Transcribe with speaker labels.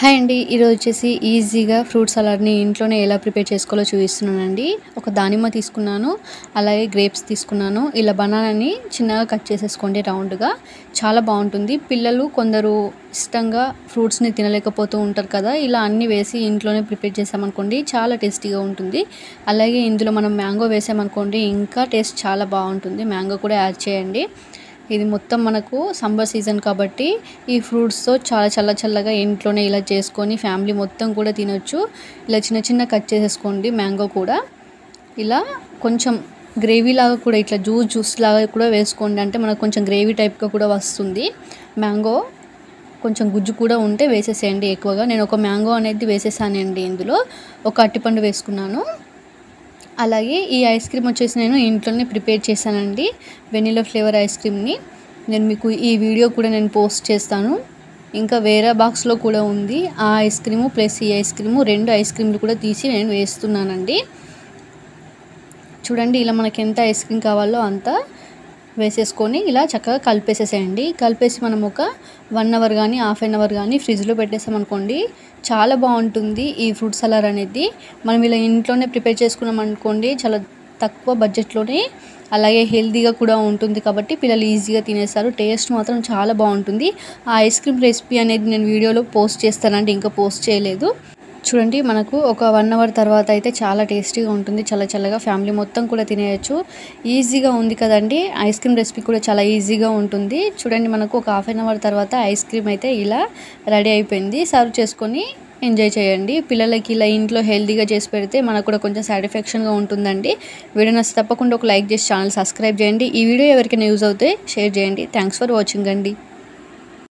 Speaker 1: Hi అండి, ఈరోజు వచ్చేసి ఈజీగా ఫ్రూట్ సలాడ్ని ఇంట్లోనే ఎలా ప్రిపేర్ చేసుకోవాలో చూపిస్తున్నానండి. ఒక దానిమ్మ తీసుకున్నాను, అలాగే గ్రేప్స్ తీసుకున్నాను. ఇలా బనానాని చిన్నగా కట్ చేసేసుకోండి రౌండ్గా. చాలా బాగుంటుంది. పిల్లలు కొందరు ఇష్టంగా ఫ్రూట్స్ని తినలేకపోతూ ఉంటారు కదా, ఇలా అన్నీ వేసి ఇంట్లోనే ప్రిపేర్ చేసామనుకోండి చాలా టేస్టీగా ఉంటుంది. అలాగే ఇందులో మనం మ్యాంగో వేసామనుకోండి ఇంకా టేస్ట్ చాలా బాగుంటుంది. మ్యాంగో కూడా యాడ్ చేయండి. ఇది మొత్తం మనకు సమ్మర్ సీజన్ కాబట్టి ఈ ఫ్రూట్స్తో చాలా చల్లగా ఇంట్లోనే ఇలా చేసుకొని ఫ్యామిలీ మొత్తం కూడా తినొచ్చు. ఇలా చిన్న కట్ చేసేసుకోండి. మ్యాంగో కూడా ఇలా కొంచెం గ్రేవీ లాగా కూడా ఇట్లా జ్యూస్ లాగా కూడా వేసుకోండి. అంటే మనకు కొంచెం గ్రేవీ టైప్గా కూడా వస్తుంది. మ్యాంగో కొంచెం గుజ్జు కూడా ఉంటే వేసేసేయండి ఎక్కువగా. నేను ఒక మ్యాంగో అనేది వేసేసానండి. ఇందులో ఒక అరటిపండు వేసుకున్నాను. అలాగే ఈ ఐస్ క్రీమ్ వచ్చేసి నేను ఇంట్లోనే ప్రిపేర్ చేశానండి. వెనిలా ఫ్లేవర్ ఐస్ క్రీమ్ని నేను మీకు ఈ వీడియో కూడా నేను పోస్ట్ చేస్తాను. ఇంకా వేరే బాక్స్లో కూడా ఉంది ఆ ఐస్ క్రీము ప్లస్ ఈ ఐస్ క్రీము. 2 ఐస్ క్రీమ్లు కూడా తీసి నేను వేస్తున్నానండి. చూడండి, ఇలా మనకి ఎంత ఐస్ క్రీమ్ కావాలో అంత వేసేసుకొని ఇలా చక్కగా కలిపేసేసేయండి. కలిపేసి మనం ఒక 1 అవర్ కానీ హాఫ్ అన్ అవర్ కానీ ఫ్రిడ్జ్లో పెట్టేసామనుకోండి చాలా బాగుంటుంది ఈ ఫ్రూట్ సలాడ్ అనేది. మనం ఇలా ఇంట్లోనే ప్రిపేర్ చేసుకున్నాం అనుకోండి చాలా తక్కువ బడ్జెట్లోనే, అలాగే హెల్తీగా కూడా ఉంటుంది కాబట్టి పిల్లలు ఈజీగా తినేస్తారు. టేస్ట్ మాత్రం చాలా బాగుంటుంది. ఆ ఐస్ క్రీమ్ రెసిపీ అనేది నేను వీడియోలో పోస్ట్ చేస్తానండి, ఇంకా పోస్ట్ చేయలేదు. చూడండి, మనకు ఒక 1 అవర్ తర్వాత అయితే చాలా టేస్టీగా ఉంటుంది. చల్లగా ఫ్యామిలీ మొత్తం కూడా తినేయచ్చు. ఈజీగా ఉంది కదండి. ఐస్ క్రీమ్ రెసిపీ కూడా చాలా ఈజీగా ఉంటుంది. చూడండి, మనకు ఒక హాఫ్ అన్ అవర్ తర్వాత ఐస్ క్రీమ్ అయితే ఇలా రెడీ అయిపోయింది. సర్వ్ చేసుకొని ఎంజాయ్ చేయండి. పిల్లలకి ఇలా ఇంట్లో హెల్తీగా చేసి పెడితే మనకు కూడా కొంచెం సాటిస్ఫాక్షన్గా ఉంటుందండి. వీడియో నచ్చితే తప్పకుండా ఒక లైక్ చేసి ఛానల్ సబ్స్క్రైబ్ చేయండి. ఈ వీడియో ఎవరికైనా యూజ్ అవుతే షేర్ చేయండి. థ్యాంక్స్ ఫర్ వాచింగ్ అండి.